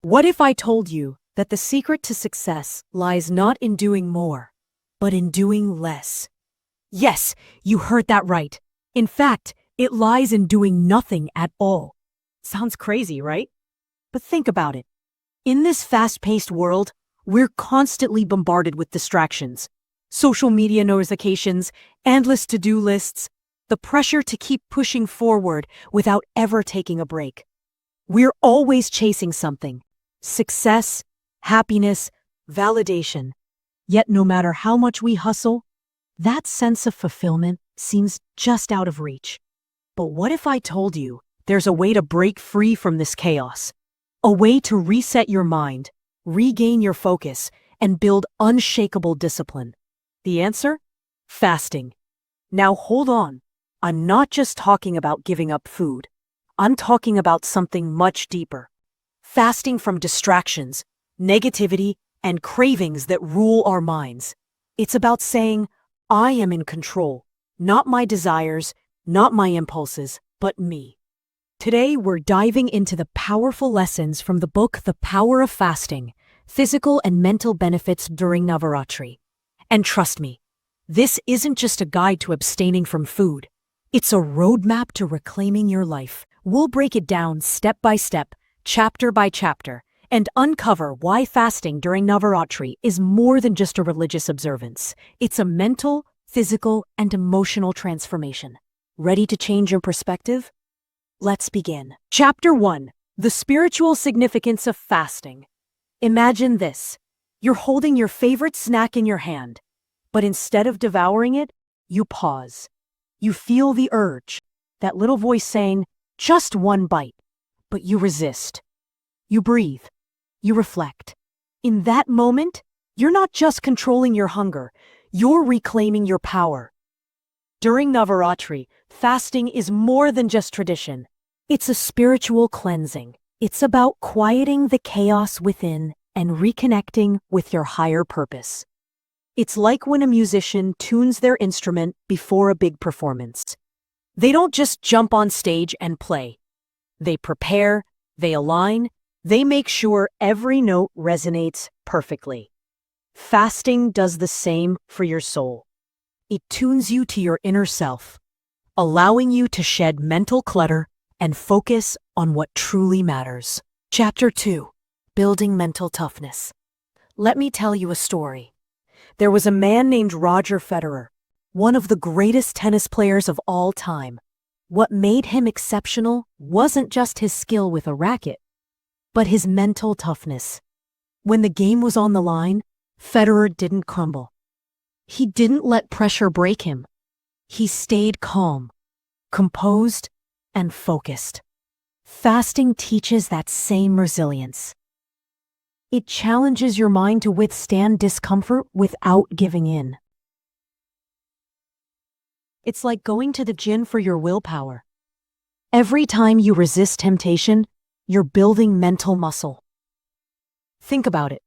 What if I told you that the secret to success lies not in doing more, but in doing less? Yes, you heard that right. In fact, it lies in doing nothing at all. Sounds crazy, right? But think about it. In this fast-paced world, we're constantly bombarded with distractions. Social media notifications, endless to-do lists, the pressure to keep pushing forward without ever taking a break. We're always chasing something. Success, happiness, validation. Yet no matter how much we hustle, that sense of fulfillment seems just out of reach. But what if I told you there's a way to break free from this chaos? A way to reset your mind, regain your focus, and build unshakable discipline? The answer? Fasting. Now hold on. I'm not just talking about giving up food. I'm talking about something much deeper. Fasting from distractions, negativity, and cravings that rule our minds. It's about saying, I am in control, not my desires, not my impulses, but me. Today, we're diving into the powerful lessons from the book The Power of Fasting, Physical and Mental Benefits During Navaratri. And trust me, this isn't just a guide to abstaining from food. It's a roadmap to reclaiming your life. We'll break it down step by step, chapter by chapter, and uncover why fasting during Navaratri is more than just a religious observance. It's a mental, physical, and emotional transformation. Ready to change your perspective? Let's begin. Chapter 1. The Spiritual Significance of Fasting. Imagine this. You're holding your favorite snack in your hand, but instead of devouring it, you pause. You feel the urge, that little voice saying, just one bite, but you resist. You breathe. You reflect. In that moment, you're not just controlling your hunger, you're reclaiming your power. During Navaratri, fasting is more than just tradition. It's a spiritual cleansing. It's about quieting the chaos within and reconnecting with your higher purpose. It's like when a musician tunes their instrument before a big performance. They don't just jump on stage and play. They prepare, they align, they make sure every note resonates perfectly. Fasting does the same for your soul. It tunes you to your inner self, allowing you to shed mental clutter and focus on what truly matters. Chapter 2. Building Mental Toughness. Let me tell you a story. There was a man named Roger Federer, one of the greatest tennis players of all time. What made him exceptional wasn't just his skill with a racket, but his mental toughness. When the game was on the line, Federer didn't crumble. He didn't let pressure break him. He stayed calm, composed, and focused. Fasting teaches that same resilience. It challenges your mind to withstand discomfort without giving in. It's like going to the gym for your willpower. Every time you resist temptation, you're building mental muscle. Think about it.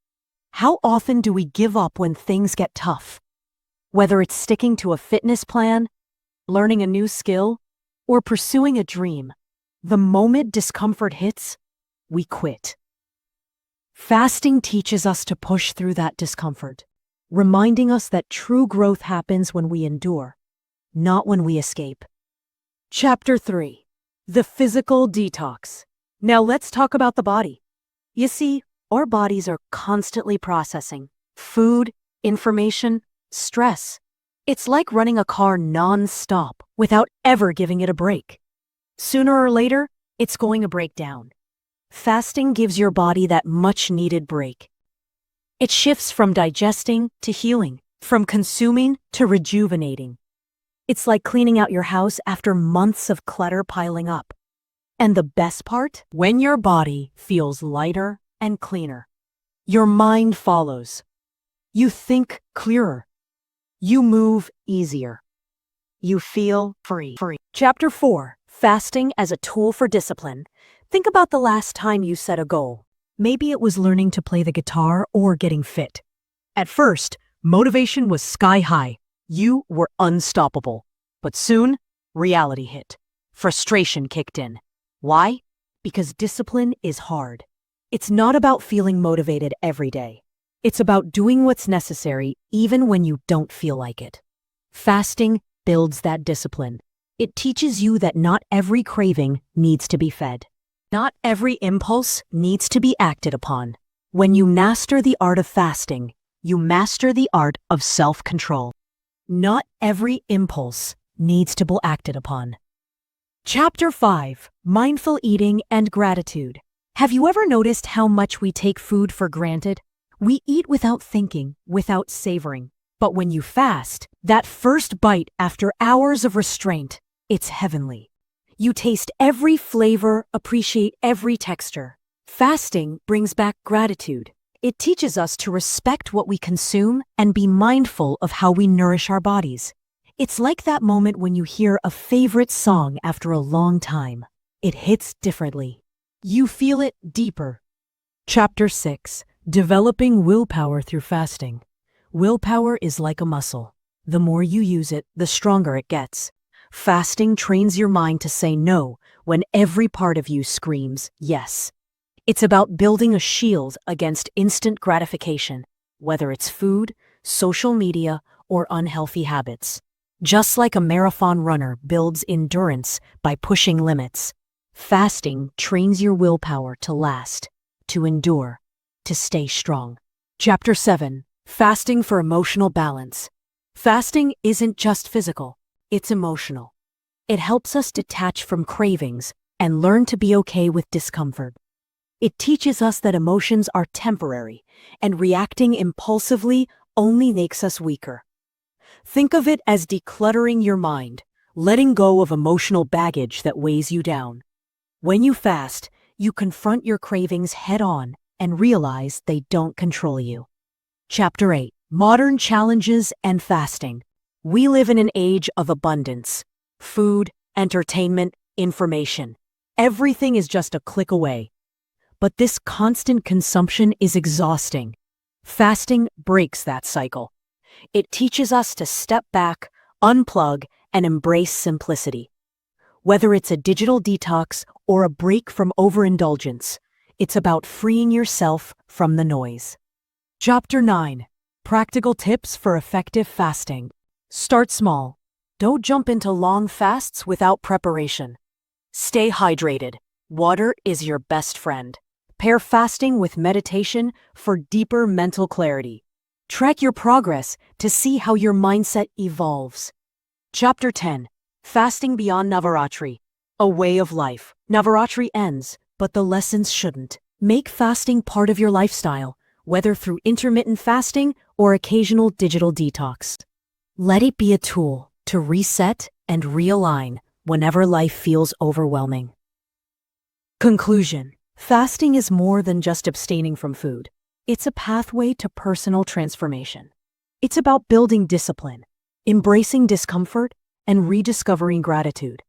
How often do we give up when things get tough? Whether it's sticking to a fitness plan, learning a new skill, or pursuing a dream, the moment discomfort hits, we quit. Fasting teaches us to push through that discomfort, reminding us that true growth happens when we endure, not when we escape. Chapter 3. The Physical Detox. Now let's talk about the body. You see, our bodies are constantly processing food, information, stress. It's like running a car non-stop without ever giving it a break. Sooner or later, it's going to break down. Fasting gives your body that much-needed break. It shifts from digesting to healing, from consuming to rejuvenating. It's like cleaning out your house after months of clutter piling up. And the best part? When your body feels lighter and cleaner, your mind follows. You think clearer. You move easier. You feel free. Chapter 4. Fasting as a tool for discipline. Think about the last time you set a goal. Maybe it was learning to play the guitar or getting fit. At first, motivation was sky high. You were unstoppable. But soon, reality hit. Frustration kicked in. Why? Because discipline is hard. It's not about feeling motivated every day. It's about doing what's necessary even when you don't feel like it. Fasting builds that discipline. It teaches you that not every craving needs to be fed. Not every impulse needs to be acted upon. When you master the art of fasting, you master the art of self-control. Not every impulse needs to be acted upon. Chapter 5: Mindful Eating and Gratitude. Have you ever noticed how much we take food for granted? We eat without thinking, without savoring. But when you fast, that first bite after hours of restraint, it's heavenly. You taste every flavor, appreciate every texture. Fasting brings back gratitude. It teaches us to respect what we consume and be mindful of how we nourish our bodies. It's like that moment when you hear a favorite song after a long time. It hits differently. You feel it deeper. Chapter 6: Developing Willpower Through Fasting. Willpower is like a muscle. The more you use it, the stronger it gets. Fasting trains your mind to say no when every part of you screams yes. It's about building a shield against instant gratification, whether it's food, social media, or unhealthy habits. Just like a marathon runner builds endurance by pushing limits, fasting trains your willpower to last, to endure, to stay strong. Chapter 7: Fasting for Emotional Balance. Fasting isn't just physical, it's emotional. It helps us detach from cravings and learn to be okay with discomfort. It teaches us that emotions are temporary, and reacting impulsively only makes us weaker. Think of it as decluttering your mind, letting go of emotional baggage that weighs you down. When you fast, you confront your cravings head-on and realize they don't control you. Chapter 8: Modern Challenges and Fasting. We live in an age of abundance. Food, entertainment, information. Everything is just a click away. But this constant consumption is exhausting. Fasting breaks that cycle. It teaches us to step back, unplug, and embrace simplicity. Whether it's a digital detox or a break from overindulgence, it's about freeing yourself from the noise. Chapter 9: Practical Tips for Effective Fasting. Start small. Don't jump into long fasts without preparation. Stay hydrated. Water is your best friend. Pair fasting with meditation for deeper mental clarity. Track your progress to see how your mindset evolves. Chapter 10: Fasting Beyond Navaratri. A way of life. Navaratri ends, but the lessons shouldn't. Make fasting part of your lifestyle, whether through intermittent fasting or occasional digital detox. Let it be a tool to reset and realign whenever life feels overwhelming. Conclusion: fasting is more than just abstaining from food. It's a pathway to personal transformation. It's about building discipline, embracing discomfort, and rediscovering gratitude.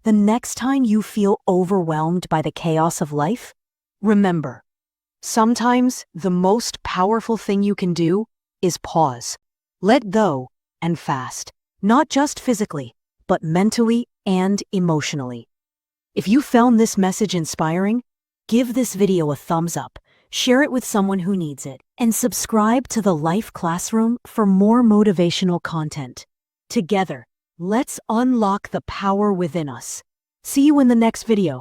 The next time you feel overwhelmed by the chaos of life, remember, sometimes the most powerful thing you can do is pause, let go, and fast. Not just physically, but mentally and emotionally. If you found this message inspiring, give this video a thumbs up, share it with someone who needs it, and subscribe to the Life Classroom for more motivational content. Together, let's unlock the power within us. See you in the next video.